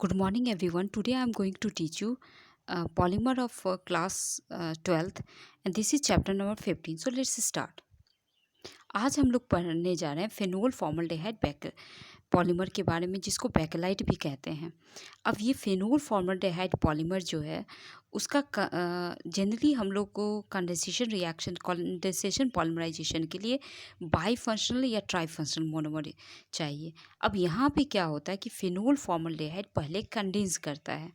Good morning, everyone. Today I'm going to teach you polymer of class 12th, and this is chapter number 15. So let's start. आज हम लोग पढ़ने जा रहे हैं फेनोल फॉर्मल्डेहाइड बैक पॉलीमर के बारे में, जिसको बैकेलाइट भी कहते हैं। अब ये फेनोल फॉर्मल्डेहाइड पॉलीमर जो है उसका जनरली हम लोग को कंडेंसेशन पॉलीमराइजेशन के लिए बाई फंक्शनल या ट्राई फंक्शनल मोनोमर चाहिए। अब यहाँ पे क्या होता है कि फेनोल फॉर्मल्डेहाइड पहले कंडेंस करता है।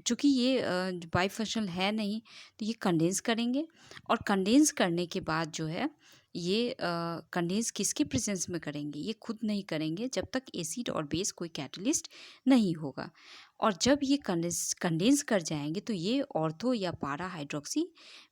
चूँकि ये बाई फंक्शनल है नहीं, तो ये कंडेंस करेंगे, और कंडेंस करने के बाद जो है ये कंडेंस किसके प्रेजेंस में करेंगे? ये खुद नहीं करेंगे जब तक एसिड और बेस कोई कैटलिस्ट नहीं होगा। और जब ये कंडेंस कर जाएंगे तो ये ऑर्थो या पारा हाइड्रोक्सी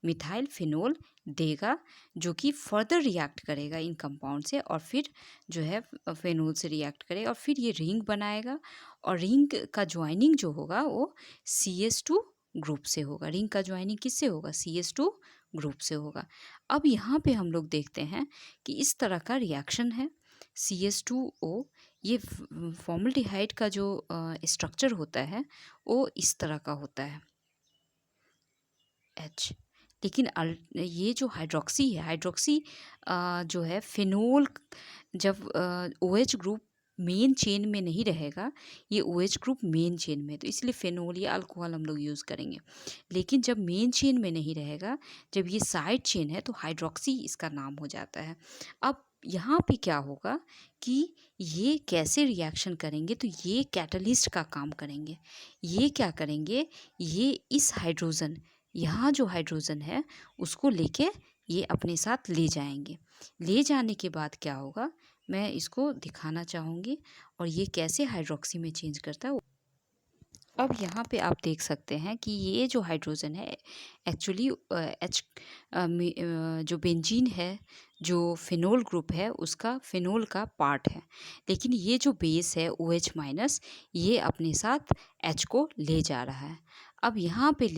मिथाइल फिनोल देगा, जो कि फर्दर रिएक्ट करेगा इन कंपाउंड से, और फिर जो है फेनोल से रिएक्ट करेगा, और फिर ये रिंग बनाएगा। और रिंग का ज्वाइनिंग जो होगा वो CS2 ग्रुप से होगा। रिंग का ज्वाइनिंग किससे होगा? CS2 ग्रुप से होगा। अब यहाँ पे हम लोग देखते हैं कि इस तरह का रिएक्शन है CS2O। ये फॉर्मल्डिहाइड का जो स्ट्रक्चर होता है वो इस तरह का होता है H। लेकिन ये जो हाइड्रोक्सी है, हाइड्रोक्सी जो है फिनोल, जब OH ग्रुप मेन चेन में नहीं रहेगा, ये OH ग्रुप मेन चेन में, तो इसलिए फेनोल या अल्कोहल हम लोग यूज़ करेंगे। लेकिन जब मेन चेन में नहीं रहेगा, जब ये साइड चेन है, तो हाइड्रोक्सी इसका नाम हो जाता है। अब यहाँ पे क्या होगा कि ये कैसे रिएक्शन करेंगे? तो ये कैटलिस्ट का काम करेंगे। ये क्या करेंगे? ये इस हाइड्रोजन, यहाँ जो हाइड्रोजन है उसको लेके ये अपने साथ ले जाएंगे। ले जाने के बाद क्या होगा, मैं इसको दिखाना चाहूँगी, और ये कैसे हाइड्रोक्सी में चेंज करता है। अब यहाँ पे आप देख सकते हैं कि ये जो हाइड्रोजन है एक्चुअली जो बेंजीन है, जो फिनोल ग्रुप है, उसका फिनोल का पार्ट है। लेकिन ये जो बेस है OH-, ये अपने साथ H को ले जा रहा है। अब यहाँ पे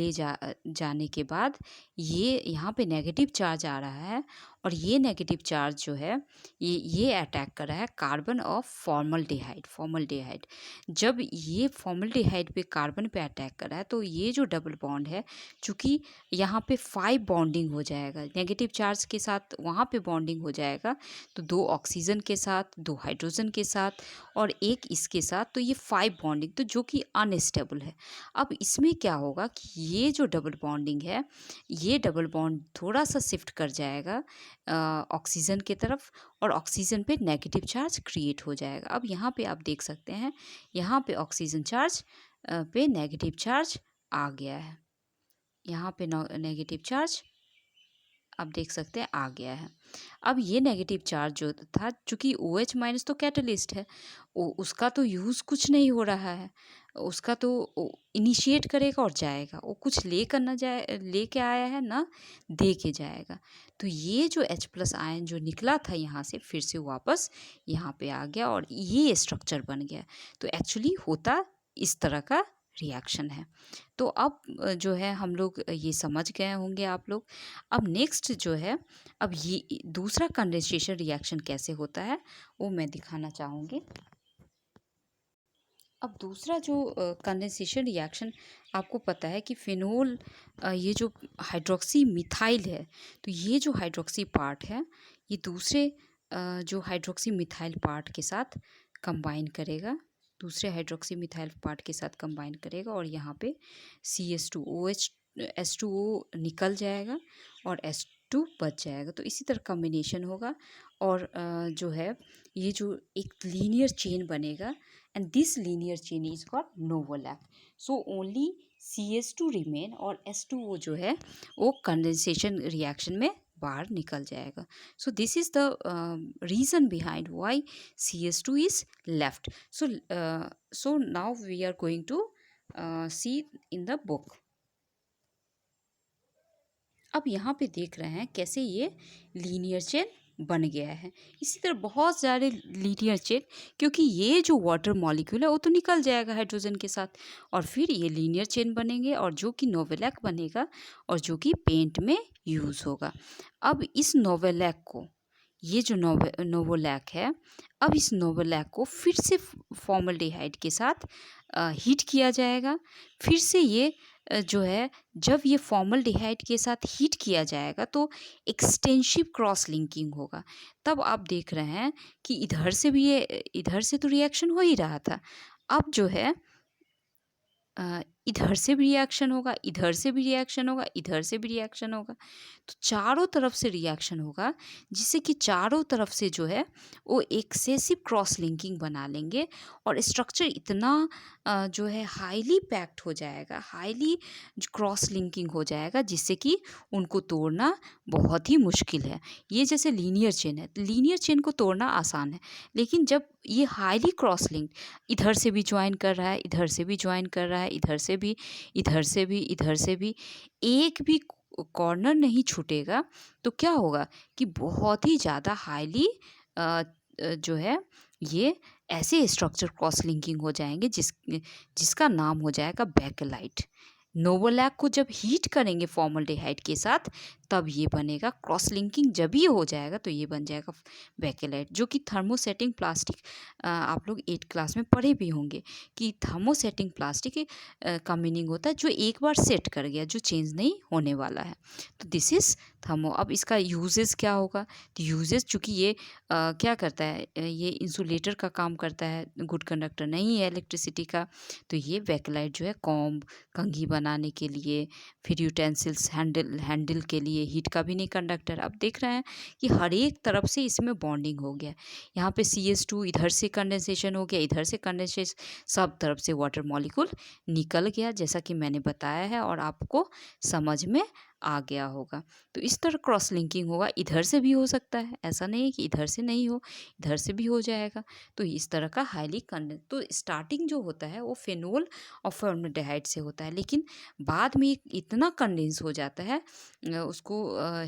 जाने के बाद ये यहाँ पे नेगेटिव चार्ज आ रहा है, और ये नेगेटिव चार्ज जो है ये अटैक कर रहा है कार्बन ऑफ फॉर्मल्डेहाइड। जब ये फॉर्मल्डेहाइड पे कार्बन पे अटैक कर रहा है, तो ये जो डबल बॉन्ड है, चूँकि यहाँ पे 5 बॉन्डिंग हो जाएगा, नेगेटिव चार्ज के साथ वहाँ पे बॉन्डिंग हो जाएगा, तो 2 ऑक्सीजन के साथ, 2 हाइड्रोजन के साथ, और 1 इसके साथ, तो ये 5 बॉन्डिंग, तो जो कि अनस्टेबल है। अब इसमें क्या होगा कि ये जो डबल बॉन्डिंग है, ये डबल बॉन्ड थोड़ा सा शिफ्ट कर जाएगा ऑक्सीजन की तरफ, और ऑक्सीजन पे नेगेटिव चार्ज क्रिएट हो जाएगा। अब यहाँ पे आप देख सकते हैं, यहाँ पे ऑक्सीजन चार्ज पे नेगेटिव चार्ज आ गया है। यहाँ पे नेगेटिव चार्ज आप देख सकते हैं आ गया है। अब ये नेगेटिव चार्ज जो था, चूँकि OH- तो कैटलिस्ट है, उसका तो यूज़ कुछ नहीं हो रहा है, उसका तो इनिशिएट करेगा और जाएगा, वो कुछ लेकर ना जाए, लेके आया है ना दे के जाएगा। तो ये जो H+ आयन जो निकला था यहाँ से, फिर से वापस यहाँ पे आ गया, और ये स्ट्रक्चर बन गया। तो एक्चुअली होता इस तरह का रिएक्शन है। तो अब जो है हम लोग ये समझ गए होंगे आप लोग। अब नेक्स्ट जो है, अब ये दूसरा कंडेंसेशन रिएक्शन कैसे होता है वो मैं दिखाना चाहूँगी। अब दूसरा जो कंडेंसेशन रिएक्शन, आपको पता है कि फिनोल ये जो हाइड्रोक्सी मिथाइल है, तो ये जो हाइड्रोक्सी पार्ट है, ये दूसरे जो हाइड्रोक्सी मिथाइल पार्ट के साथ कंबाइन करेगा, दूसरे हाइड्रोक्सी मिथाइल पार्ट के साथ कंबाइन करेगा, और यहाँ पे H2O निकल जाएगा और H2 बच जाएगा। तो इसी तरह कॉम्बिनेशन होगा, और जो है ये जो एक लीनियर चेन बनेगा, and this linear chain is called novolap. So only CS2 remain, और H2O जो है वो कंडेंसेशन रिएक्शन में बाहर निकल जाएगा। So this is the reason behind why CS2 is left. So now we are going to see in the book. अब यहाँ पे देख रहे हैं कैसे ये लीनियर चेन बन गया है। इसी तरह बहुत सारे लीनियर चेन, क्योंकि ये जो वाटर मॉलिक्यूल है वो तो निकल जाएगा हाइड्रोजन के साथ, और फिर ये लीनियर चेन बनेंगे, और जो कि नोवेलैक बनेगा, और जो कि पेंट में यूज़ होगा। अब इस नोवेलैक को ये जो नोवोलैक है, अब इस नोवोलैक को फिर से फॉर्मल्डिहाइड के साथ हीट किया जाएगा। फिर से ये जो है, जब ये फॉर्मल्डिहाइड के साथ हीट किया जाएगा तो एक्सटेंसिव क्रॉस लिंकिंग होगा। तब आप देख रहे हैं कि इधर से तो रिएक्शन हो ही रहा था। अब जो है इधर से भी रिएक्शन होगा, इधर से भी रिएक्शन होगा, इधर से भी रिएक्शन होगा। तो चारों तरफ से रिएक्शन होगा, जिससे कि चारों तरफ से जो है वो एक्सेसिव क्रॉस लिंकिंग बना लेंगे और स्ट्रक्चर इतना जो है हाईली पैक्ड हो जाएगा, हाईली क्रॉस लिंकिंग हो जाएगा, जिससे कि उनको तोड़ना बहुत ही मुश्किल है। ये जैसे लीनियर चेन है, लीनियर चेन को तोड़ना आसान है, लेकिन जब ये हाईली क्रॉस लिंक्ड इधर से भी ज्वाइन कर रहा है, इधर से भी ज्वाइन कर रहा है, इधर से भी, इधर से भी, इधर से भी, एक भी कॉर्नर नहीं छूटेगा, तो क्या होगा कि बहुत ही ज़्यादा हाईली जो है ये ऐसे स्ट्रक्चर क्रॉस लिंकिंग हो जाएंगे जिसका नाम हो जाएगा बेकेलाइट। नोवोलैक को जब हीट करेंगे फॉर्मल्डिहाइड के साथ, तब ये बनेगा क्रॉस लिंकिंग। जब ये हो जाएगा तो ये बन जाएगा बेकेलाइट, जो कि थर्मोसेटिंग प्लास्टिक, आप लोग 8 क्लास में पढ़े भी होंगे कि थर्मोसेटिंग प्लास्टिक का मीनिंग होता है जो एक बार सेट कर गया, जो चेंज नहीं होने वाला है। तो दिस इज़ थर्मो। अब इसका यूजेस क्या होगा? तो यूजेस, चूँकि ये क्या करता है, ये इंसुलेटर का काम करता है, गुड कंडक्टर नहीं है इलेक्ट्रिसिटी का। तो ये बेकेलाइट जो है कॉम्ब, कंघी बनाने के लिए, फिर यूटेंसिल्स, हैंडल के लिए, हीट का भी नहीं कंडक्टर। अब देख रहे हैं कि हर एक तरफ से इसमें बॉन्डिंग हो गया। यहाँ पे CH2, इधर से कंडेंसेशन हो गया, इधर से कंडेंसेशन, सब तरफ से वाटर मॉलिक्यूल निकल गया, जैसा कि मैंने बताया है और आपको समझ में आ गया होगा। तो इस तरह क्रॉस लिंकिंग होगा। इधर से भी हो सकता है, ऐसा नहीं है कि इधर से नहीं हो, इधर से भी हो जाएगा। तो इस तरह का हाईली कंडेंस, तो स्टार्टिंग जो होता है वो फेनोल और फॉर्मल्डिहाइड से होता है, लेकिन बाद में इतना कंडेंस हो जाता है, उसको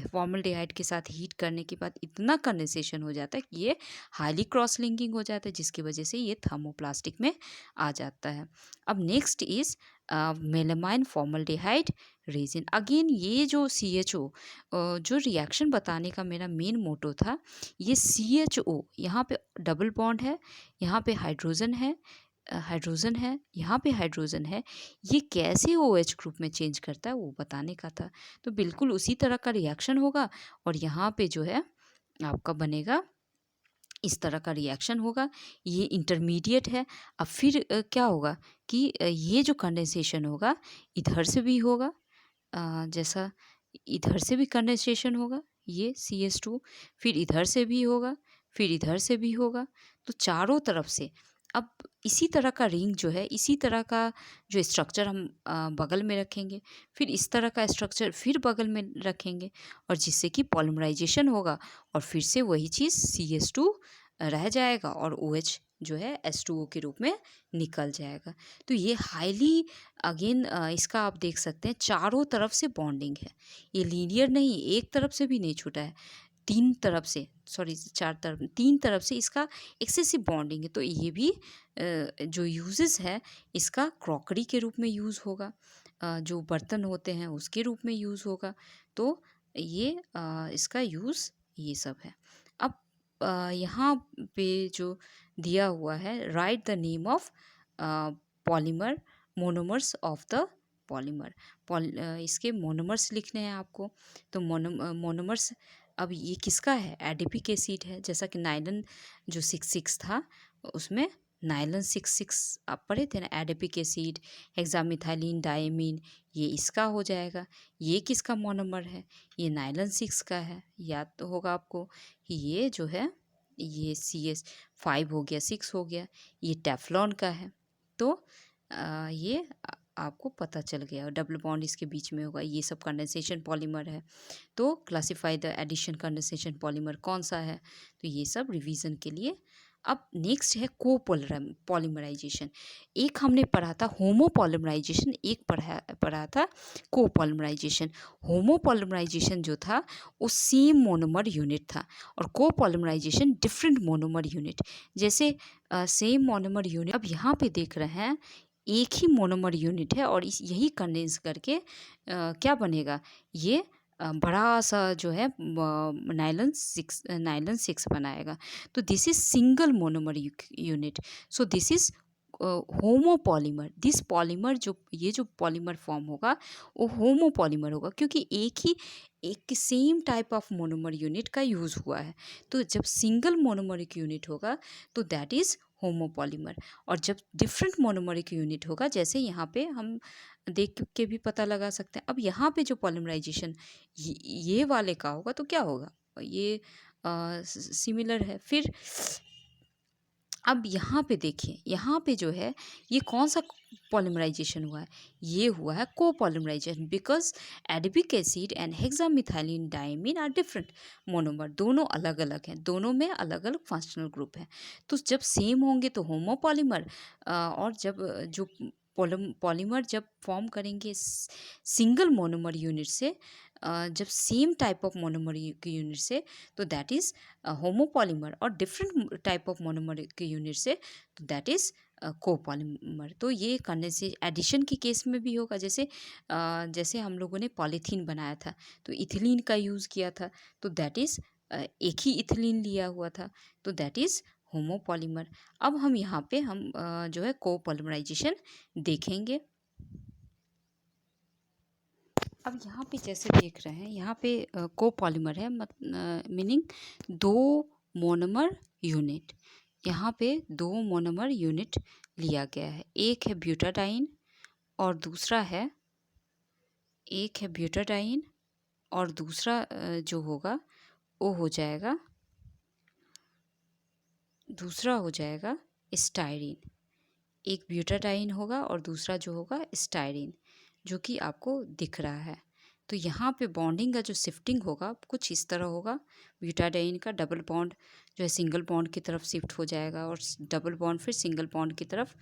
फॉर्मल्डिहाइड के साथ हीट करने के बाद इतना कंडेंसेशन हो जाता है कि ये हाईली क्रॉस लिंकिंग हो जाता है, जिसकी वजह से ये थर्मोप्लास्टिक में आ जाता है। अब next is melamine formaldehyde resin. Again ये जो CHO, जो रिएक्शन बताने का मेरा मेन मोटो था, ये CHO, यहाँ पे डबल बॉन्ड है, यहाँ पे हाइड्रोजन है, यहाँ पे हाइड्रोजन है, ये कैसे OH ग्रुप में चेंज करता है वो बताने का था। तो बिल्कुल उसी तरह का रिएक्शन होगा और यहाँ पे जो है आपका बनेगा, इस तरह का रिएक्शन होगा। ये इंटरमीडिएट है। अब फिर क्या होगा कि ये जो कंडेंसेशन होगा इधर से भी होगा, जैसा इधर से भी कंडेंसेशन होगा, ये CH2, फिर इधर से भी होगा, फिर इधर से भी होगा। तो चारों तरफ से अब इसी तरह का रिंग जो है, इसी तरह का जो स्ट्रक्चर हम बगल में रखेंगे, फिर इस तरह का स्ट्रक्चर फिर बगल में रखेंगे, और जिससे कि पॉलीमराइजेशन होगा और फिर से वही चीज़ CH2 रह जाएगा और OH जो है H2O के रूप में निकल जाएगा। तो ये हाईली, अगेन इसका आप देख सकते हैं चारों तरफ से बॉन्डिंग है, ये लीनियर नहीं, एक तरफ से भी नहीं छूटा है, तीन तरफ से, सॉरी चार तरफ, तीन तरफ से इसका एक्सेसिव बॉन्डिंग है। तो ये भी जो यूजेस है इसका क्रॉकरी के रूप में यूज़ होगा, जो बर्तन होते हैं उसके रूप में यूज़ होगा। तो ये इसका यूज़ ये सब है। अब यहाँ पे जो दिया हुआ है, right the name of polymer, monomers of the polymer. इसके मोनोमर्स लिखने हैं आपको। तो मोनोमर्स, अब ये किसका है? एडिपिक एसिड है। जैसा कि नाइलन जो 6,6 था उसमें नाइलन 6,6 आप पढ़े थे ना, एडिपिक एसिड, हेक्सामिथाइलिन डायमीन, ये इसका हो जाएगा। ये किसका मोनोमर है? ये नाइलन 6 का है। याद तो होगा आपको कि ये जो है ये CH5 हो गया, 6 हो गया, ये टेफ्लॉन का है। तो ये आपको पता चल गया। डबल बॉन्ड इसके बीच में होगा, ये सब कंडेंसेशन पॉलीमर है। तो classify the addition condensation polymer कौन सा है, तो ये सब रिवीजन के लिए। अब नेक्स्ट है पॉलीमराइजेशन। एक हमने पढ़ा था होमोपॉलीमराइजेशन, एक पढ़ा था कोपॉलीमराइजेशन। होमोपॉलीमराइजेशन जो था वो सेम मोनोमर यूनिट था और कोपॉलीमराइजेशन डिफरेंट मोनोमर यूनिट। जैसे सेम मोनोमर यूनिट, अब यहाँ पे देख रहे हैं एक ही मोनोमर यूनिट है और यही कंडेंस करके क्या बनेगा, ये बड़ा सा जो है नायलॉन 6 बनाएगा। तो this is single monomer unit. So this is homopolymer. This polymer, जो ये जो पॉलीमर फॉर्म होगा वो होमोपॉलीमर होगा, क्योंकि एक same type of monomer unit का यूज़ हुआ है। तो जब सिंगल मोनोमरिक यूनिट होगा तो दैट इज़ होमोपॉलीमर। और जब डिफरेंट मोनोमरिक यूनिट होगा, जैसे यहाँ पे हम देख के भी पता लगा सकते हैं। अब यहाँ पे जो पॉलीमराइजेशन ये वाले का होगा तो क्या होगा, ये सिमिलर है। फिर अब यहाँ पे देखिए, यहाँ पे जो है ये कौन सा पॉलीमराइजेशन हुआ है, ये हुआ है copolymerization, because adipic acid and hexamethylene diamine are different monomer. दोनों अलग अलग हैं, दोनों में अलग अलग फंक्शनल ग्रुप हैं। तो जब सेम होंगे तो होमोपॉलीमर, और जब जो पॉलीमर जब फॉर्म करेंगे सिंगल मोनोमर यूनिट से, जब same type of monomer unit से, तो दैट इज़ होमोपॉलीमर। और डिफरेंट टाइप ऑफ मोनोमर के यूनिट से, तो दैट इज़ कोपॉलीमर। तो ये करने से एडिशन के केस में भी होगा। जैसे हम लोगों ने पॉलीथीन बनाया था तो इथिलीन का यूज़ किया था, तो दैट इज़ एक ही इथिलीन लिया हुआ था, तो दैट इज़ होमोपॉलीमर। अब हम यहाँ पे जो है कोपॉलीमराइजेशन देखेंगे। अब यहाँ पे जैसे देख रहे हैं, यहाँ पे कोपॉलीमर है, मीनिंग दो मोनोमर यूनिट। यहाँ पे दो मोनोमर यूनिट लिया गया है। एक है ब्यूटाडाइन और दूसरा है और दूसरा जो होगा वो हो जाएगा, दूसरा हो जाएगा स्टाइरिन। एक ब्यूटाडाइन होगा और दूसरा जो होगा स्टाइरिन, जो कि आपको दिख रहा है। तो यहाँ पे बॉन्डिंग का जो शिफ्टिंग होगा कुछ इस तरह होगा। ब्यूटाडाइन का डबल बॉन्ड जो है सिंगल बॉन्ड की तरफ शिफ्ट हो जाएगा, और डबल बॉन्ड फिर सिंगल बॉन्ड की तरफ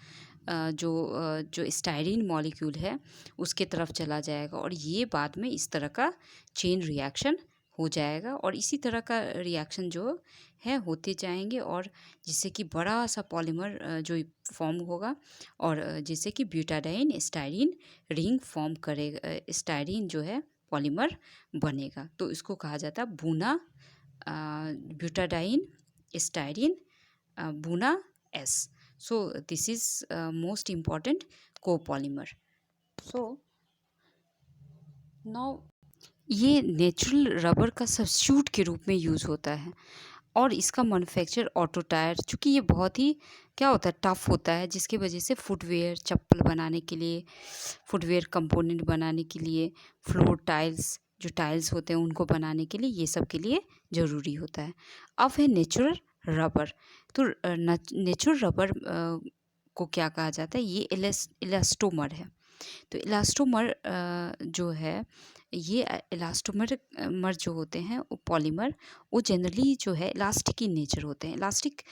जो स्टाइरिन मॉलिक्यूल है उसके तरफ चला जाएगा, और ये बाद में इस तरह का चेन रिएक्शन हो जाएगा। और इसी तरह का रिएक्शन जो है होते जाएंगे, और जिससे कि बड़ा सा पॉलीमर जो फॉर्म होगा, और जिससे कि ब्यूटाडाइन स्टाइरिन रिंग फॉर्म करेगा, स्टाइरिन जो है पॉलीमर बनेगा। तो इसको कहा जाता है buna butadiene styrene buna S. So this is most important copolymer. So now ये नेचुरल रबर का सब्स्टिट्यूट के रूप में यूज़ होता है, और इसका मैन्युफैक्चर ऑटो टायर, चूँकि ये बहुत ही क्या होता है टफ़ होता है, जिसकी वजह से फुटवेयर चप्पल बनाने के लिए, फुटवेयर कंपोनेंट बनाने के लिए, फ्लोर टाइल्स जो टाइल्स होते हैं उनको बनाने के लिए, ये सब के लिए ज़रूरी होता है। अब है नेचुरल रबर। तो नेचुरल रबर को क्या कहा जाता है, ये इलास्टोमर है। तो इलास्टोमर जो है, ये इलास्टोमर जो होते हैं वो पॉलीमर, वो जनरली जो है इलास्टिक इन नेचर होते हैं। इलास्टिक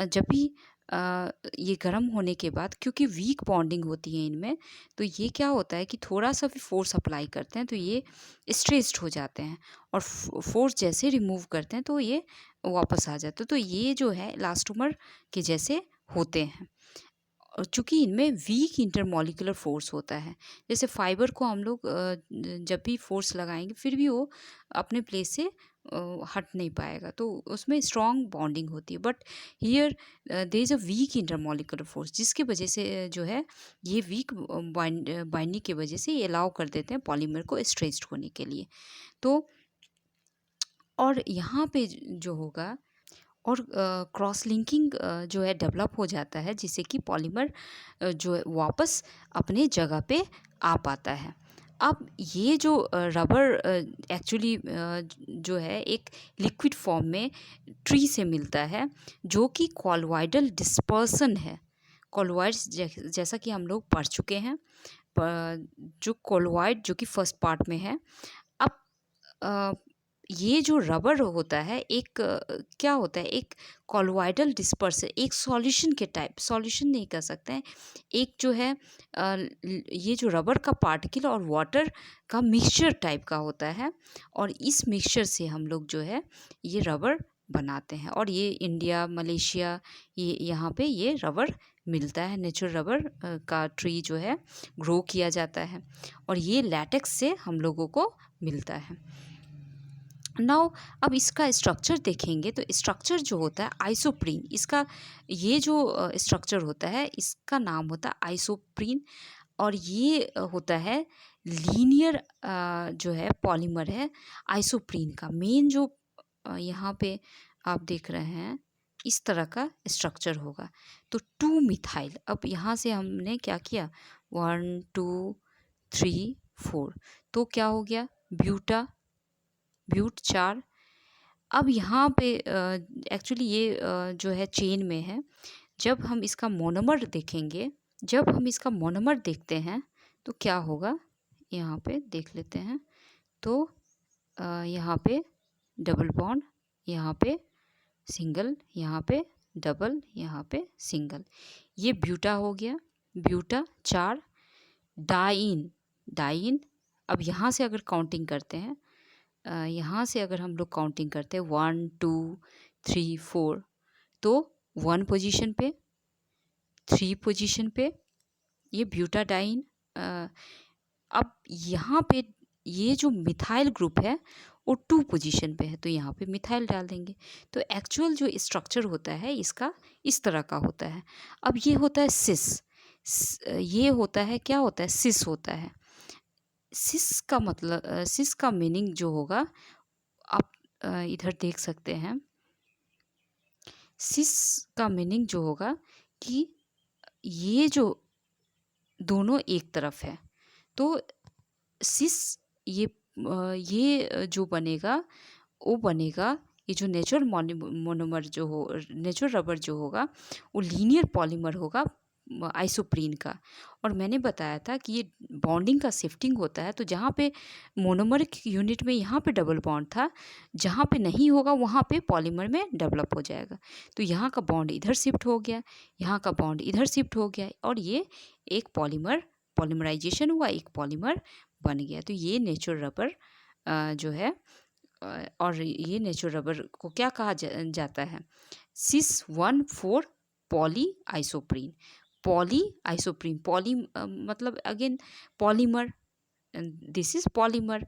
जब भी ये गर्म होने के बाद, क्योंकि वीक बॉन्डिंग होती है इनमें, तो ये क्या होता है कि थोड़ा सा भी फोर्स अप्लाई करते हैं तो ये स्ट्रेस्ड हो जाते हैं, और फोर्स जैसे रिमूव करते हैं तो ये वापस आ जाते हैं। तो ये जो है इलास्टोमर के जैसे होते हैं, और चूँकि इनमें वीक इंटरमॉलिक्यूलर फोर्स होता है। जैसे फाइबर को हम लोग जब भी फोर्स लगाएंगे फिर भी वो अपने प्लेस से हट नहीं पाएगा, तो उसमें स्ट्रॉन्ग बॉन्डिंग होती है। But here there is a weak intermolecular force, जिसकी वजह से जो है ये वीक बाइंडिंग की वजह से ये अलाउ कर देते हैं पॉलीमर को स्ट्रेच्ड होने के लिए। तो और यहाँ पे जो होगा, और क्रॉस लिंकिंग जो है डेवलप हो जाता है, जिससे कि पॉलीमर जो है वापस अपने जगह पे आ पाता है। अब ये जो रबर एक्चुअली जो है एक लिक्विड फॉर्म में ट्री से मिलता है, जो कि कॉलॉइडल डिस्पर्सन है। कॉलॉइड्स जैसा कि हम लोग पढ़ चुके हैं, जो कॉलॉइड जो कि फर्स्ट पार्ट में है। अब ये जो रबर होता है एक क्या होता है, एक कॉलॉइडल डिस्पर्सन, एक सॉल्यूशन के टाइप, सॉल्यूशन नहीं कह सकते हैं, एक जो है ये जो रबर का पार्टिकल और वाटर का मिक्सचर टाइप का होता है, और इस मिक्सचर से हम लोग जो है ये रबर बनाते हैं। और ये इंडिया, मलेशिया, ये यहाँ पे ये रबर मिलता है। नेचुरल रबर का ट्री जो है ग्रो किया जाता है, और ये लैटेक्स से हम लोगों को मिलता है। नाउ अब इसका स्ट्रक्चर देखेंगे तो स्ट्रक्चर जो होता है आइसोप्रीन, इसका ये जो स्ट्रक्चर होता है इसका नाम होता है आइसोप्रीन। और ये होता है लीनियर जो है पॉलीमर है आइसोप्रीन का। मेन जो यहाँ पे आप देख रहे हैं इस तरह का स्ट्रक्चर होगा। तो 2 मिथाइल, अब यहाँ से हमने क्या किया 1 2 3 4, तो क्या हो गया ब्यूट 4। अब यहाँ पे एक्चुअली ये जो है चेन में है। जब हम इसका मोनोमर देखेंगे, जब हम इसका मोनोमर देखते हैं तो क्या होगा, यहाँ पे देख लेते हैं। तो यहाँ पे डबल बॉन्ड, यहाँ पे सिंगल, यहाँ पे डबल, यहाँ पे सिंगल, ये ब्यूटा हो गया, ब्यूटा 4। डाइन, अब यहाँ से अगर काउंटिंग करते हैं, यहाँ से अगर हम लोग काउंटिंग करते हैं 1 2 3 4, तो 1 पोजीशन पे, 3 पोजीशन पे ये ब्यूटाडाइन। अब यहाँ पे ये जो मिथाइल ग्रुप है वो 2 पोजीशन पे है, तो यहाँ पे मिथाइल डाल देंगे। तो एक्चुअल जो स्ट्रक्चर होता है इसका इस तरह का होता है। अब ये होता है सिस, ये होता है, क्या होता है, सिस होता है। सिस का मतलब, सिस का मीनिंग जो होगा आप इधर देख सकते हैं। सिस का मीनिंग जो होगा कि ये जो दोनों एक तरफ है, तो सिस ये जो बनेगा वो बनेगा, ये जो नेचुरल मोनोमर जो हो, नेचुरल रबर जो होगा वो लीनियर पॉलीमर होगा आइसोप्रीन का। और मैंने बताया था कि ये बॉन्डिंग का शिफ्टिंग होता है, तो जहाँ पे मोनोमरिक यूनिट में यहाँ पे डबल बॉन्ड था, जहाँ पे नहीं होगा वहाँ पे पॉलीमर में डेवलप हो जाएगा। तो यहाँ का बॉन्ड इधर शिफ्ट हो गया, यहाँ का बॉन्ड इधर शिफ्ट हो गया, और ये एक पॉलीमराइजेशन हुआ, एक पॉलीमर बन गया। तो ये नेचुरल रबर जो है, और ये नेचुरल रबर को क्या कहा जाता है, cis 1,4 poly isoprene. Poly isoprene, poly मतलब again polymer, this is polymer,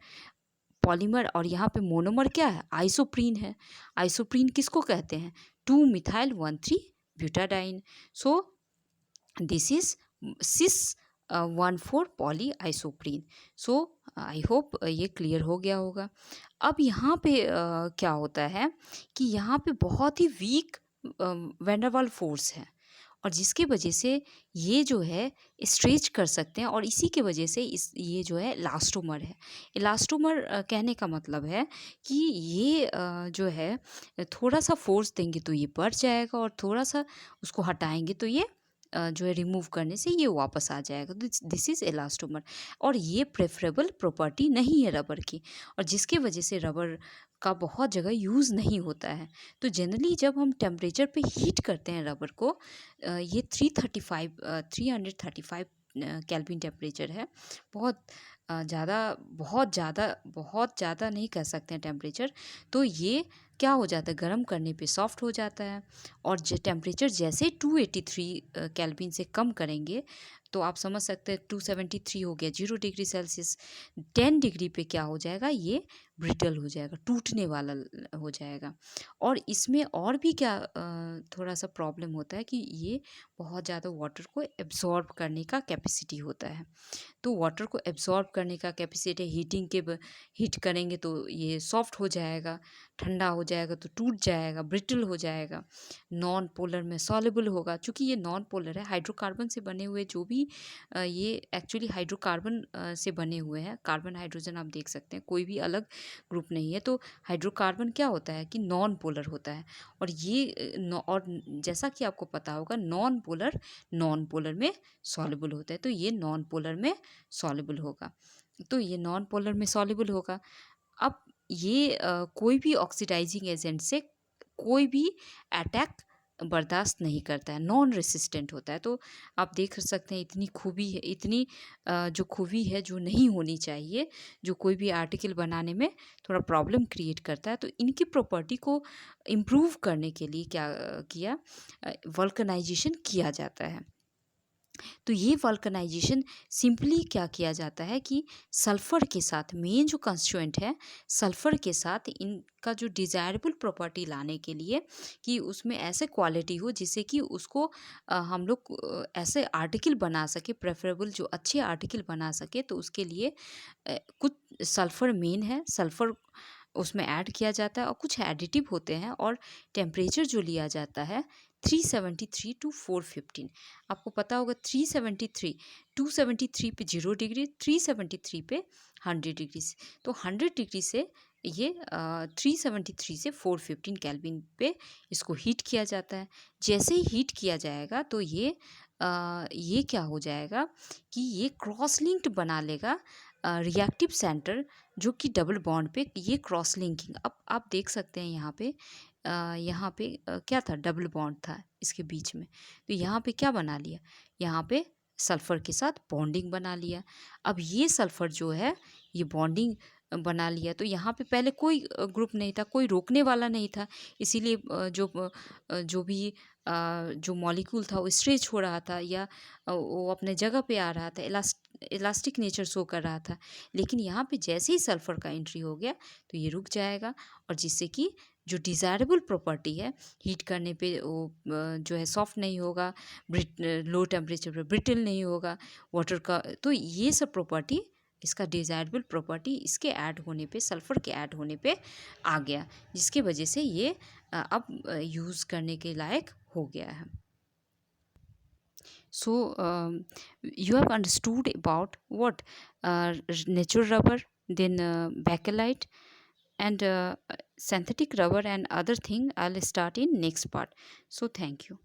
polymer. और यहाँ पे मोनोमर क्या है, आइसोप्रीन है। आइसोप्रीन किसको कहते हैं, 2 methyl 1,3 butadiene. So this is sis 1,4 poly isoprene. So I hope ये क्लियर हो गया होगा। अब यहाँ पे क्या होता है कि यहाँ पे बहुत ही वीक वैन डर वाल फोर्स है, और जिसकी वजह से ये जो है स्ट्रेच कर सकते हैं, और इसी के वजह से ये जो है इलास्टोमर है। इलास्टोमर कहने का मतलब है कि ये जो है थोड़ा सा फोर्स देंगे तो ये बढ़ जाएगा, और थोड़ा सा उसको हटाएंगे तो ये जो है रिमूव करने से ये वापस आ जाएगा। तो दिस इज़ इलास्टोमर, और ये प्रेफरेबल प्रॉपर्टी नहीं है रबर की, और जिसके वजह से रबर का बहुत जगह यूज़ नहीं होता है। तो जनरली जब हम टेम्परेचर पे हीट करते हैं रबर को, ये 335 केल्विन टेम्परेचर है। बहुत ज़्यादा नहीं कह सकते हैं टेम्परेचर। तो ये क्या हो जाता है, गर्म करने पे सॉफ्ट हो जाता है, और टेम्परेचर जैसे 283 केल्विन से कम करेंगे तो आप समझ सकते हैं 273 हो गया 0 डिग्री सेल्सियस, 10 डिग्री पे क्या हो जाएगा, ये ब्रिटल हो जाएगा, टूटने वाला हो जाएगा। और इसमें और भी क्या थोड़ा सा प्रॉब्लम होता है कि ये बहुत ज़्यादा वाटर को एब्जॉर्ब करने का कैपेसिटी होता है। तो वाटर को एब्जॉर्ब करने का कैपेसिटी, हीट करेंगे तो ये सॉफ्ट हो जाएगा, ठंडा हो जाएगा तो टूट जाएगा, ब्रिटल हो जाएगा, नॉन पोलर में सॉल्युबल होगा। चूँकि ये नॉन पोलर है, हाइड्रोकार्बन से बने हुए जो भी ये एक्चुअली हाइड्रोकार्बन से बने हुए हैं, कार्बन हाइड्रोजन आप देख सकते हैं, कोई भी अलग ग्रुप नहीं है। तो हाइड्रोकार्बन क्या होता है कि नॉन पोलर होता है, और ये और जैसा कि आपको पता होगा नॉन पोलर में सॉल्युबल होता है, तो ये नॉन पोलर में सॉल्युबल होगा। तो ये नॉन पोलर में सॉल्युबल होगा। अब ये कोई भी ऑक्सीडाइजिंग एजेंट से कोई भी अटैक बर्दाश्त नहीं करता है, नॉन रेसिस्टेंट होता है। तो आप देख सकते हैं इतनी खूबी है, इतनी जो खूबी है जो नहीं होनी चाहिए, जो कोई भी आर्टिकल बनाने में थोड़ा प्रॉब्लम क्रिएट करता है। तो इनकी प्रॉपर्टी को इम्प्रूव करने के लिए क्या किया, वल्कनाइजेशन किया जाता है। तो ये वल्कनाइजेशन सिंपली क्या किया जाता है कि सल्फ़र के साथ, मेन जो कंस्टिट्यूएंट है सल्फ़र के साथ, इनका जो डिज़ायरेबल प्रॉपर्टी लाने के लिए कि उसमें ऐसे क्वालिटी हो जिससे कि उसको हम लोग ऐसे आर्टिकल बना सके, प्रेफरेबल जो अच्छे आर्टिकल बना सके, तो उसके लिए कुछ सल्फ़र मेन है, सल्फ़र उसमें ऐड किया जाता है और कुछ एडिटिव होते हैं, और टेम्परेचर जो लिया जाता है 373 टू 415। आपको पता होगा 373, 273 पे 0 डिग्री, 373 पे 100 डिग्री से, तो 100 डिग्री से ये 373 से 415 केल्विन पे इसको हीट किया जाता है। जैसे ही हीट किया जाएगा तो ये क्या हो जाएगा कि ये क्रॉस लिंक्ड बना लेगा रिएक्टिव सेंटर, जो कि डबल बॉन्ड पे ये क्रॉस लिंकिंग, अब आप देख सकते हैं यहाँ पे क्या था, डबल बॉन्ड था इसके बीच में, तो यहाँ पे क्या बना लिया, यहाँ पे सल्फ़र के साथ बॉन्डिंग बना लिया। अब ये सल्फ़र जो है ये बॉन्डिंग बना लिया, तो यहाँ पे पहले कोई ग्रुप नहीं था, कोई रोकने वाला नहीं था, इसीलिए जो भी जो मॉलिक्यूल था वो स्ट्रेच हो रहा था, या वो अपने जगह पे आ रहा था, इलास्टिक नेचर शो कर रहा था। लेकिन यहाँ पे जैसे ही सल्फ़र का एंट्री हो गया तो ये रुक जाएगा, और जिससे कि जो डिज़ायरेबल प्रॉपर्टी है, हीट करने पे वो जो है सॉफ्ट नहीं होगा, लो टेम्परेचर पे ब्रिटल नहीं होगा वाटर का, तो ये सब प्रॉपर्टी, इसका डिज़ायरेबल प्रॉपर्टी इसके ऐड होने पे, सल्फ़र के ऐड होने पे आ गया, जिसकी वजह से ये अब यूज़ करने के लायक हो गया है। So you have understood about what natural rubber, then bakelite, and synthetic rubber and other thing. I'll start in next part. So thank you.